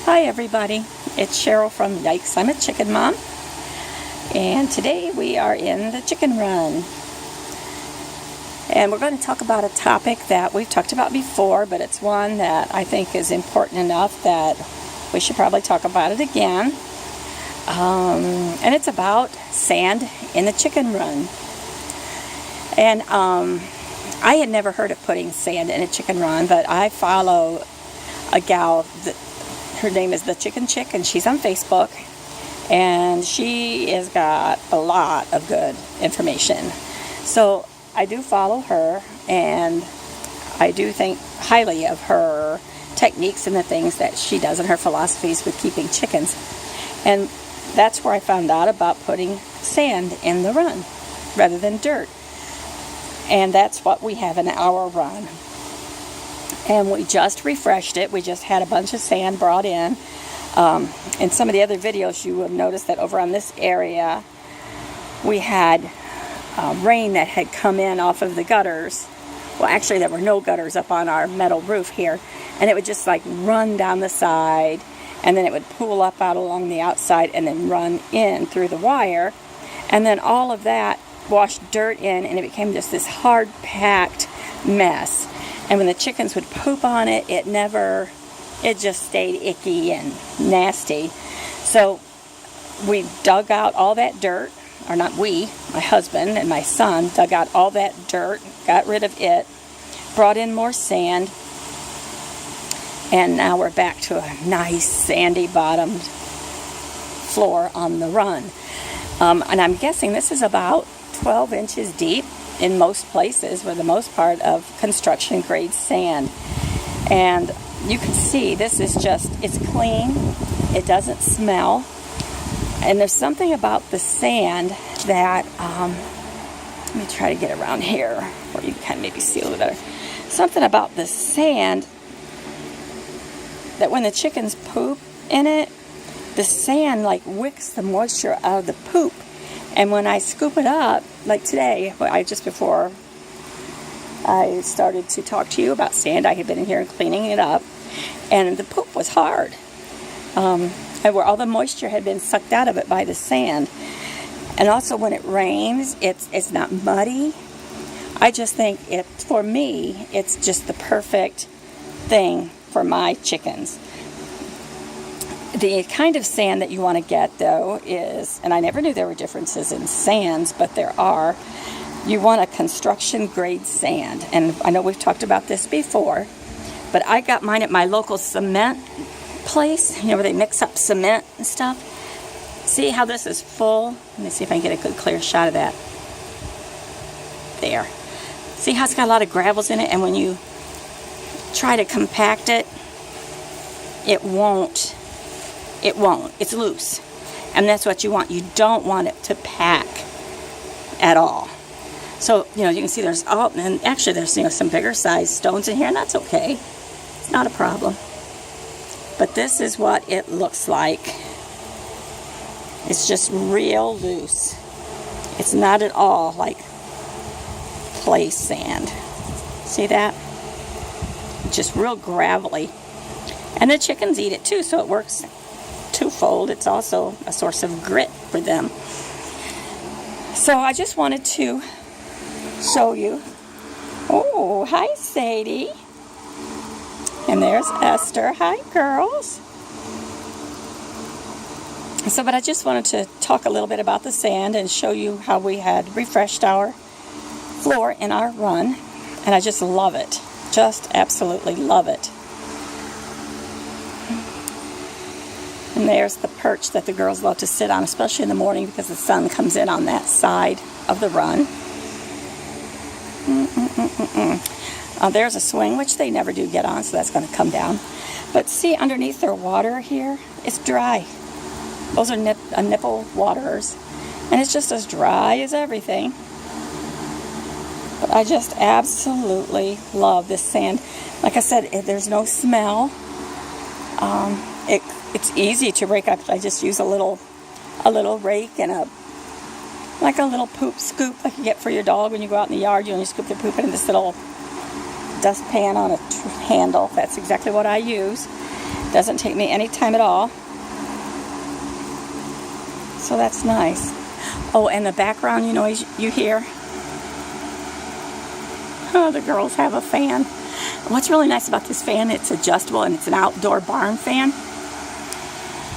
Hi everybody, it's Cheryl from Yikes, I'm a Chicken Mom, and today we are in the chicken run. And we're going to talk about a topic that we've talked about before, but it's one that I think is important enough that we should probably talk about it again. And it's about sand in the chicken run. And I had never heard of putting sand in a chicken run, but I follow a gal her name is The Chicken Chick, and she's on Facebook, and she has got a lot of good information. So I do follow her, and I do think highly of her techniques and the things that she does and her philosophies with keeping chickens. And that's where I found out about putting sand in the run rather than dirt. And that's what we have in our run. And we just refreshed it. We just had a bunch of sand brought in. In some of the other videos, you will notice that over on this area, we had rain that had come in off of the gutters. Well, actually, there were no gutters up on our metal roof here. And it would just like run down the side, and then it would pool up out along the outside and then run in through the wire. And then all of that washed dirt in, and it became just this hard-packed mess. And when the chickens would poop on it, it just stayed icky and nasty. So we dug out all that dirt, or not we, my husband and my son dug out all that dirt, got rid of it, brought in more sand, and now we're back to a nice sandy bottomed floor on the run. And I'm guessing this is about 12 inches deep in most places, for the most part, of construction grade sand. And you can see this is just, it's clean, it doesn't smell, and there's something about the sand that, let me try to get around here where you can maybe see a little better. Something about the sand that when the chickens poop in it, the sand like wicks the moisture out of the poop. And when I scoop it up, like today, just before I started to talk to you about sand, I had been in here and cleaning it up, and the poop was hard. And where all the moisture had been sucked out of it by the sand. And also when it rains, it's not muddy. I just think for me, it's just the perfect thing for my chickens. The kind of sand that you want to get, though, is, and I never knew there were differences in sands, but there are, you want a construction-grade sand. And I know we've talked about this before, but I got mine at my local cement place, where they mix up cement and stuff. See how this is full? Let me see if I can get a good clear shot of that. There. See how it's got a lot of gravels in it, and when you try to compact it, it won't. It's loose. And that's what you want. You don't want it to pack at all. So, you can see there's and actually there's, some bigger size stones in here, and that's okay. It's not a problem. But this is what it looks like. It's just real loose. It's not at all like play sand. See that? It's just real gravelly. And the chickens eat it too, so it works twofold. It's also a source of grit for them. So I just wanted to show you. Oh, hi Sadie. And there's Esther. Hi girls. So, but I just wanted to talk a little bit about the sand and show you how we had refreshed our floor in our run. And I just love it. Just absolutely love it. And there's the perch that the girls love to sit on, especially in the morning because the sun comes in on that side of the run. There's a swing, which they never do get on, so that's going to come down. But see, underneath their water here, it's dry. Those are nipple waterers. And it's just as dry as everything. But I just absolutely love this sand. Like I said, there's no smell. It's easy to rake up. I just use a little rake and a little poop scoop like you get for your dog when you go out in the yard. You only scoop the poop into this little dustpan on a handle. That's exactly what I use. Doesn't take me any time at all. So that's nice. Oh, and the background, noise you hear? Oh, the girls have a fan. What's really nice about this fan, it's adjustable, and it's an outdoor barn fan.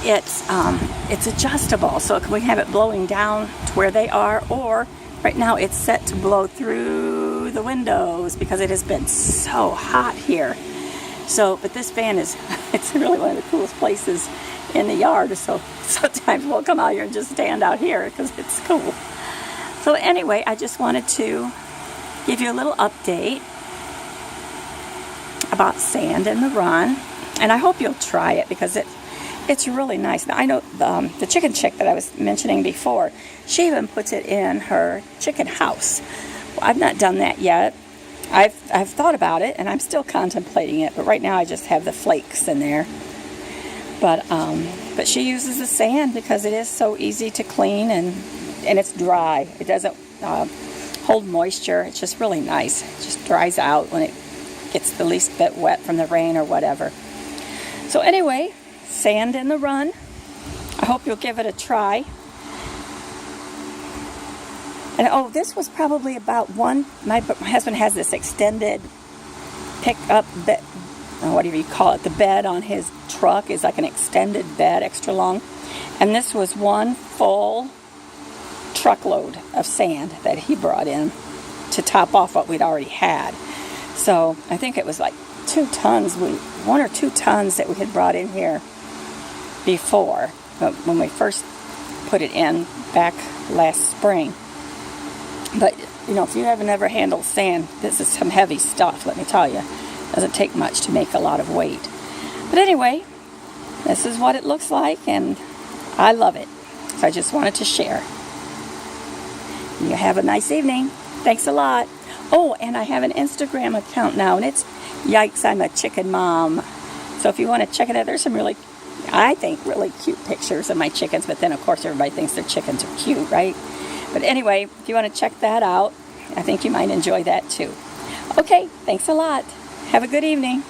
It's adjustable, so we have it blowing down to where they are, or right now it's set to blow through the windows because it has been so hot here. So, but this fan it's really one of the coolest places in the yard, so sometimes we'll come out here and just stand out here because it's cool. So anyway, I just wanted to give you a little update about Sand in the Run, and I hope you'll try it because it's really nice. Now I know the chicken chick that I was mentioning before, she even puts it in her chicken house. Well, I've not done that yet. I've thought about it, and I'm still contemplating it, but right now I just have the flakes in there. But she uses the sand because it is so easy to clean, and it's dry. It doesn't hold moisture. It's just really nice. It just dries out when it gets the least bit wet from the rain or whatever. So anyway, Sand in the Run. I hope you'll give it a try. And this was probably about my husband has this extended pickup bed, whatever you call it. The bed on his truck is like an extended bed, extra long. And this was one full truckload of sand that he brought in to top off what we'd already had. So I think it was like 1 or 2 tons that we had brought in here before, when we first put it in back last spring. But if you haven't ever handled sand, this is some heavy stuff, let me tell you. It doesn't take much to make a lot of weight. But anyway, this is what it looks like, and I love it. So I just wanted to share. You have a nice evening. Thanks a lot. Oh, and I have an Instagram account now, and it's Yikes, I'm a Chicken Mom. So if you want to check it out, there's some I think, really cute pictures of my chickens, but then, of course, everybody thinks their chickens are cute, right? But anyway, if you want to check that out, I think you might enjoy that too. Okay, thanks a lot. Have a good evening.